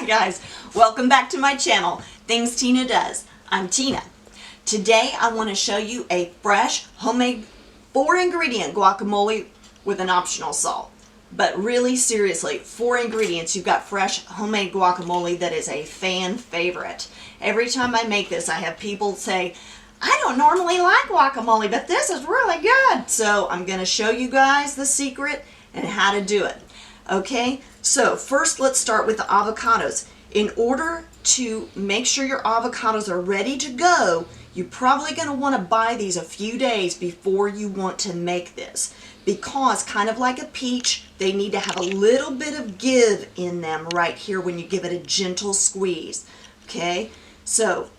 Hi guys, welcome back to my channel, Things Tina Does. I'm Tina. Today I want to show you a fresh, homemade 4-ingredient guacamole with an optional salt. But really seriously, 4 ingredients, you've got fresh, homemade guacamole that is a fan favorite. Every time I make this, I have people say, I don't normally like guacamole, but this is really good. So I'm going to show you guys the secret and how to do it. Okay, so first let's start with the avocados. In order to make sure your avocados are ready to go, you're probably going to want to buy these a few days before you want to make this. Because kind of like a peach, they need to have a little bit of give in them right here when you give it a gentle squeeze. Okay, so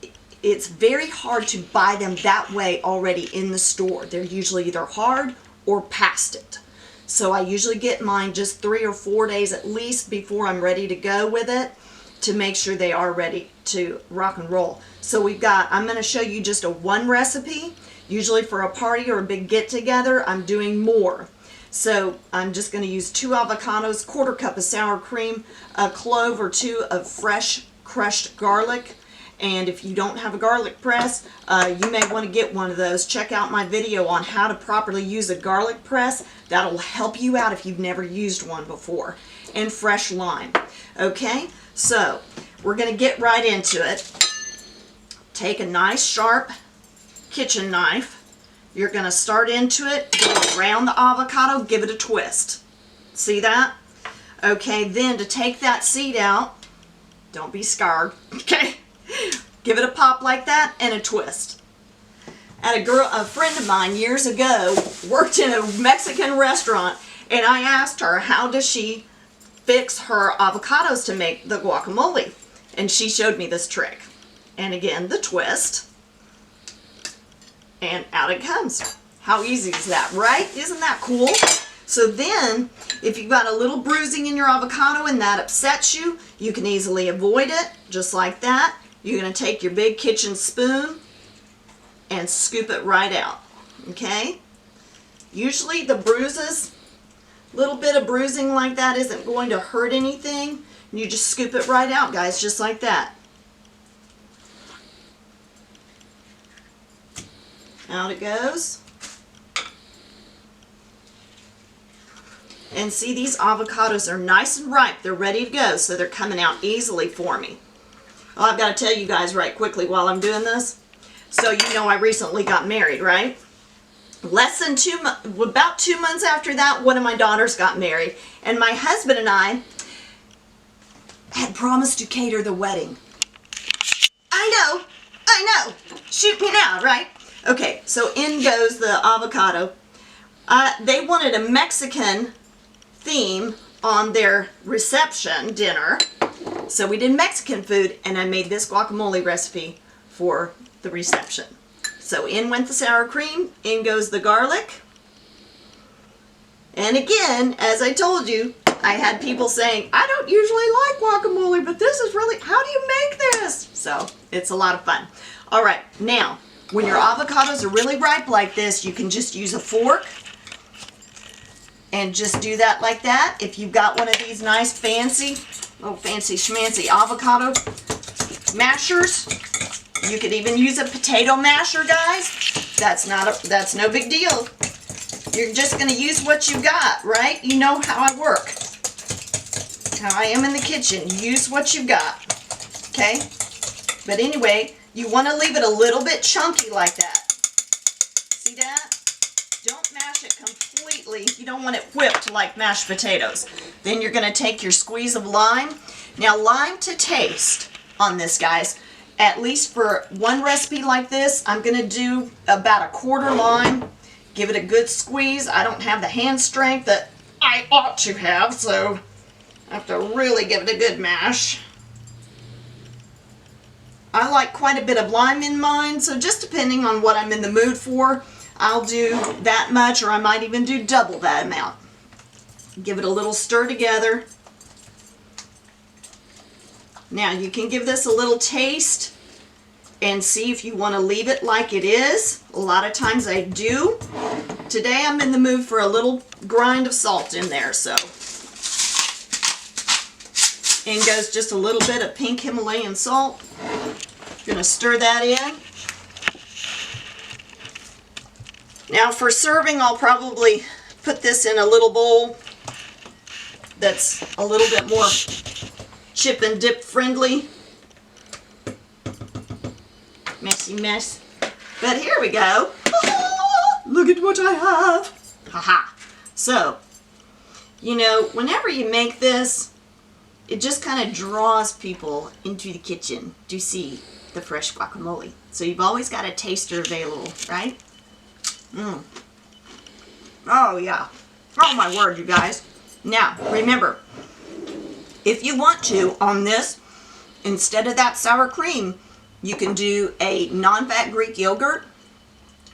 it's very hard to buy them that way already in the store. They're usually either hard or past it. So I usually get mine just 3 or 4 days at least before I'm ready to go with it to make sure they are ready to rock and roll. So I'm going to show you just a one recipe. Usually for a party or a big get together, I'm doing more. So I'm just going to use 2 avocados, 1/4 cup of sour cream, a clove or 2 of fresh crushed garlic. And if you don't have a garlic press, you may want to get one of those. Check out my video on how to properly use a garlic press. That'll help you out if you've never used one before. And fresh lime. Okay, so we're going to get right into it. Take a nice sharp kitchen knife. You're going to start into it, go around the avocado, give it a twist. See that? Okay, then to take that seed out, don't be scarred, okay? Give it a pop like that and a twist. A friend of mine years ago worked in a Mexican restaurant, and I asked her how does she fix her avocados to make the guacamole, and she showed me this trick. And again, the twist, and out it comes. How easy is that, right? Isn't that cool? So then, if you've got a little bruising in your avocado and that upsets you, you can easily avoid it, just like that. You're going to take your big kitchen spoon and scoop it right out, okay? Usually the bruises, little bit of bruising like that isn't going to hurt anything. You just scoop it right out, guys, just like that. Out it goes. And see, these avocados are nice and ripe. They're ready to go, so they're coming out easily for me. Oh, I've got to tell you guys right quickly while I'm doing this. So you know I recently got married, right? About 2 months after that, one of my daughters got married. And my husband and I had promised to cater the wedding. I know. Shoot me now, right? Okay, so in goes the avocado. They wanted a Mexican theme on their reception dinner. So we did Mexican food, and I made this guacamole recipe for the reception. So in went the sour cream, in goes the garlic. And again, as I told you, I had people saying, I don't usually like guacamole, but this is really, how do you make this? So it's a lot of fun. All right, now, when your avocados are really ripe like this, you can just use a fork and just do that like that. If you've got one of these nice fancy schmancy avocado mashers, you could even use a potato masher, guys. That's no big deal. You're just going to use what you got, right? You know how I work, how I am in the kitchen. Use what you got, okay? But anyway, you want to leave it a little bit chunky like that. See that? Don't mash it completely. You don't want it whipped like mashed potatoes. Then you're going to take your squeeze of lime. Now, lime to taste on this, guys. At least for one recipe like this, I'm going to do about 1/4 lime. Give it a good squeeze. I don't have the hand strength that I ought to have, so I have to really give it a good mash. I like quite a bit of lime in mine, so just depending on what I'm in the mood for, I'll do that much, or I might even do double that amount. Give it a little stir together. Now you can give this a little taste and see if you want to leave it like it is. A lot of times I do. Today I'm in the mood for a little grind of salt in there, so In goes just a little bit of pink Himalayan salt. Gonna stir that in. Now for serving, I'll probably put this in a little bowl that's a little bit more chip and dip friendly. Messy mess. But here we go. Look at what I have. Haha. So, you know, whenever you make this, it just kind of draws people into the kitchen to see the fresh guacamole. So you've always got a taster available, right? Oh yeah. Oh my word, you guys. Now, remember, if you want to, on this, instead of that sour cream, you can do a non-fat Greek yogurt,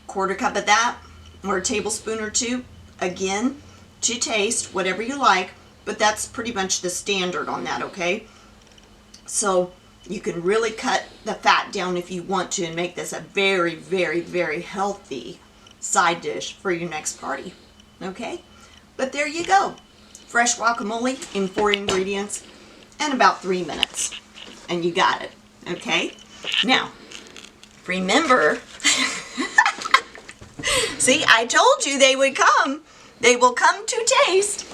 quarter cup of that, or a tablespoon or two, again, to taste, whatever you like, but that's pretty much the standard on that, okay? So you can really cut the fat down if you want to and make this a very, very, very healthy side dish for your next party, okay? But there you go. Fresh guacamole in 4 ingredients and about 3 minutes. And you got it, okay? Now, remember, see, I told you they would come. They will come to taste.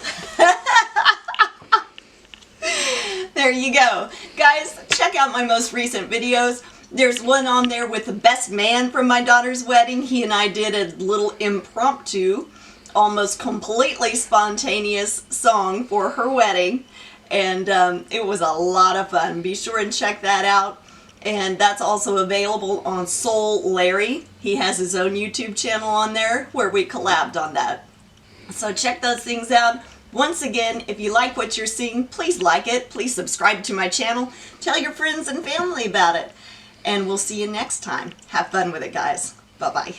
There you go. Guys, check out my most recent videos. There's one on there with the best man from my daughter's wedding. He and I did a little impromptu, almost completely spontaneous song for her wedding. And it was a lot of fun. Be sure and check that out. And that's also available on Soul Larry. He has his own YouTube channel on there where we collabed on that. So check those things out. Once again, if you like what you're seeing, please like it. Please subscribe to my channel. Tell your friends and family about it. And we'll see you next time. Have fun with it, guys. Bye-bye.